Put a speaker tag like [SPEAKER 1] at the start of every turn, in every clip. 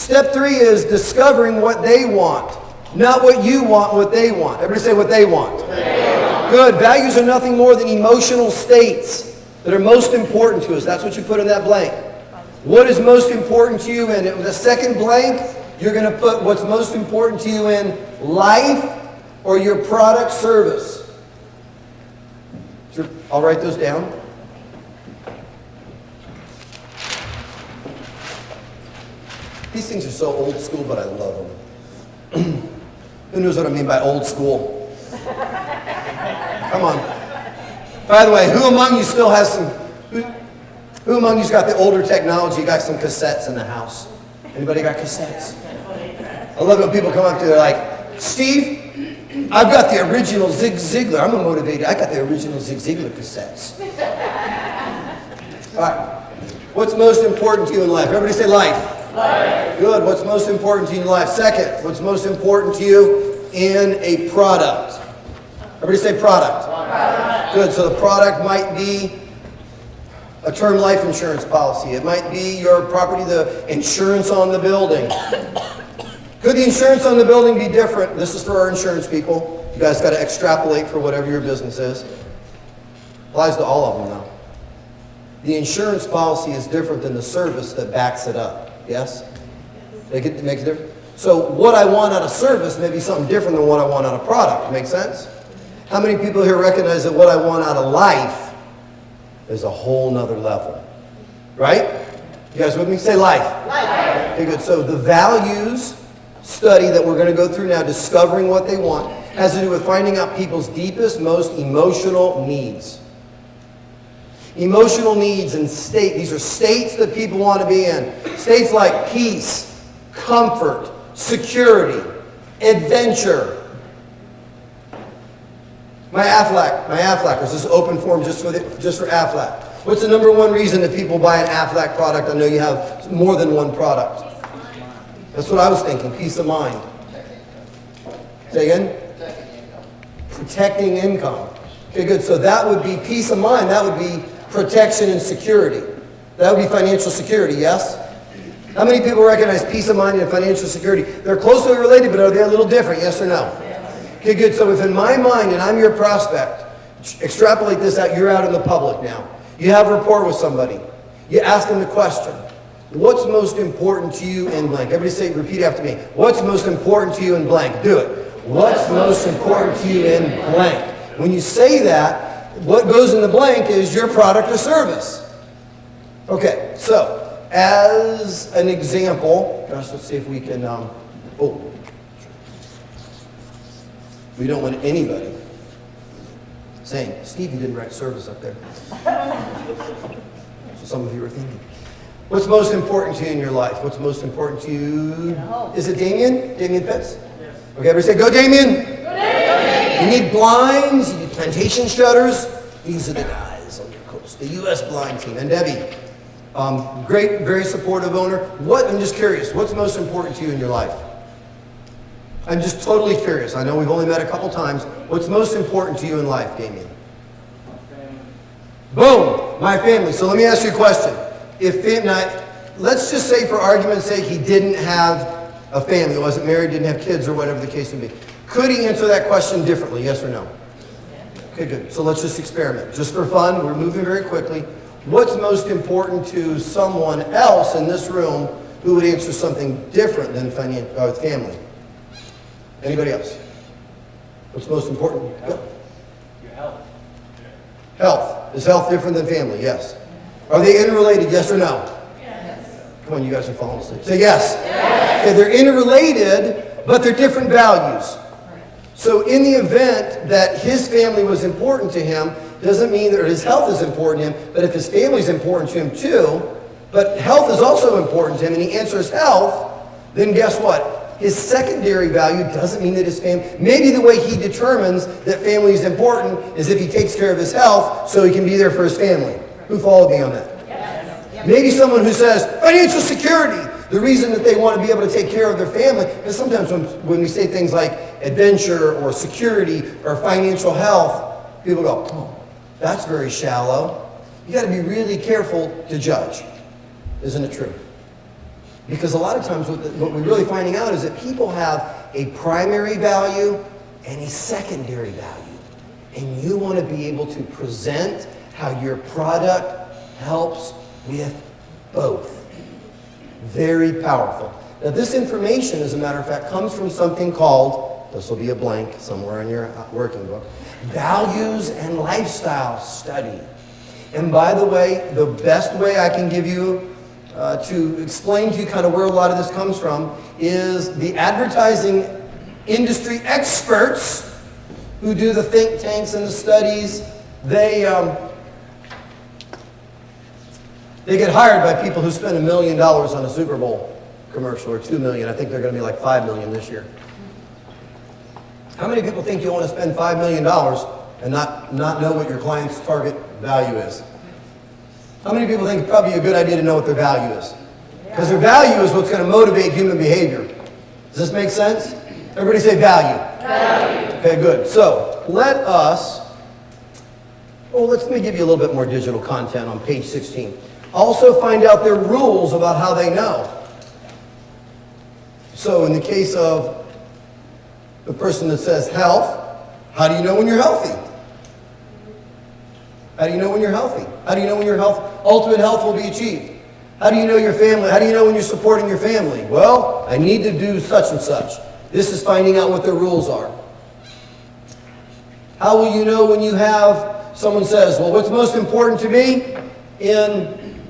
[SPEAKER 1] Step 3 is discovering what they want. Not what you want, what they want. Everybody say what they want. Good. Values are nothing more than emotional states that are most important to us. That's what you put in that blank. What is most important to you? And the second blank, you're going to put what's most important to you in life or your product service. So I'll write those down. These things are so old school, but I love them. Who knows what I mean by old school? Come on. By the way, who among you still has some... Who among you's got the older technology? You got some cassettes in the house? Anybody got cassettes? I love when people come up to you, they're like, Steve, I've got the original Zig Ziglar. I'm a motivator. I got the original Zig Ziglar cassettes. All right. What's most important to you in life? Everybody say life. Life. Good. What's most important to you in life? Second, what's most important to you in a product? Everybody say product. Product. Good. So the product might be a term life insurance policy. It might be your property, the insurance on the building. Could the insurance on the building be different? This is for our insurance people. You guys got to extrapolate for whatever your business is. Applies to all of them, though. The insurance policy is different than the service that backs it up. Yes? Make a difference? So what I want out of service may be something different than what I want out of product. Make sense? How many people here recognize that what I want out of life is a whole nother level? Right? You guys with me? Say life. Life. Okay, good. So the values study that we're going to go through now, discovering what they want, has to do with finding out people's deepest, most emotional needs. Emotional needs and state. These are states that people want to be in. States like peace, comfort, security, adventure. My Aflac. This is open forum just for Aflac. What's the number one reason that people buy an Aflac product? I know you have more than one product. That's what I was thinking. Peace of mind. Say again? Protecting income. Okay, good. So that would be peace of mind. That would be protection and security. That would be financial security, yes? How many people recognize peace of mind and financial security? They're closely related, but are they a little different, yes or no? Okay, good. So if in my mind, and I'm your prospect, extrapolate this out, you're out in the public now. You have rapport with somebody. You ask them the question, what's most important to you in blank? Everybody say, repeat after me. What's most important to you in blank? Do it. What's most important to you in blank? When you say that, what goes in the blank is your product or service. Okay, so as an example, gosh, let's see if we can, we don't want anybody saying, Steve, you didn't write service up there. So some of you are thinking. What's most important to you in your life? What's most important to you? Is it Damien? Damien Pitts? Yes. Okay, everybody say, go Damien! Go Damien! You need blinds, you need plantation shutters. These are the guys on your coast. The U.S. blind team. And Debbie, great, very supportive owner. I'm just curious, what's most important to you in your life? I'm just totally curious. I know we've only met a couple times. What's most important to you in life, Damien?
[SPEAKER 2] My family.
[SPEAKER 1] Boom! My family. So let me ask you a question. Let's just say for argument's sake he didn't have a family, wasn't married, didn't have kids, or whatever the case may be. Could he answer that question differently, yes or no? Okay, good. So let's just experiment. Just for fun, we're moving very quickly. What's most important to someone else in this room who would answer something different than family? Anybody else? What's most important?
[SPEAKER 2] Your health.
[SPEAKER 1] Health. Is health different than family? Yes. Are they interrelated? Yes or no?
[SPEAKER 2] Yes.
[SPEAKER 1] Come on, you guys are falling asleep. Say yes. Yes. Okay, they're interrelated, but they're different values. So in the event that his family was important to him, doesn't mean that his health is important to him, but if his family is important to him too, but health is also important to him, and he answers health, then guess what? His secondary value doesn't mean that his family, maybe the way he determines that family is important is if he takes care of his health so he can be there for his family. Who followed me on that? Yes. Maybe someone who says financial security. The reason that they want to be able to take care of their family, because sometimes when we say things like adventure or security or financial health, people go, oh, that's very shallow. You got to be really careful to judge. Isn't it true? Because a lot of times what we're really finding out is that people have a primary value and a secondary value. And you want to be able to present how your product helps with both. Very powerful. Now this information, as a matter of fact, comes from something called, this will be a blank somewhere in your working book, Values and Lifestyle Study. And by the way, the best way I can give you to explain to you kind of where a lot of this comes from is the advertising industry experts who do the think tanks and the studies. They get hired by people who spend $1 million on a Super Bowl commercial, or $2 million. I think they're going to be like $5 million this year. How many people think you want to spend $5 million and not know what your client's target value is? How many people think it's probably a good idea to know what their value is? Because their value is what's going to motivate human behavior. Does this make sense? Everybody say value. Value. Okay, good. So let me give you a little bit more digital content on page 16. Also find out their rules about how they know. So in the case of the person that says health, how do you know when you're healthy? How do you know when you're healthy? How do you know when your ultimate health will be achieved? How do you know your family? How do you know when you're supporting your family? Well, I need to do such and such. This is finding out what their rules are. How will you know when you have, someone says, well, what's most important to me in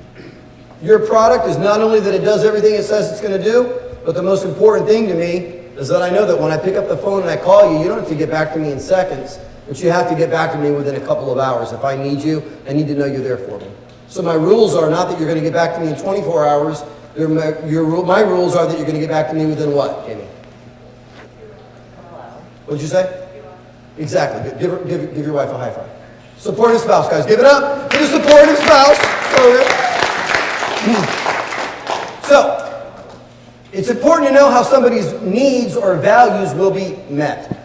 [SPEAKER 1] your product is not only that it does everything it says it's going to do, but the most important thing to me is that I know that when I pick up the phone and I call you, you don't have to get back to me in seconds, but you have to get back to me within a couple of hours. If I need you, I need to know you're there for me. So my rules are not that you're going to get back to me in 24 hours. My rules are that you're going to get back to me within what, Jamie? What did you say? Exactly. Give your wife a high five. Supportive spouse, guys. Give it up for the supportive spouse. So, it's important to know how somebody's needs or values will be met.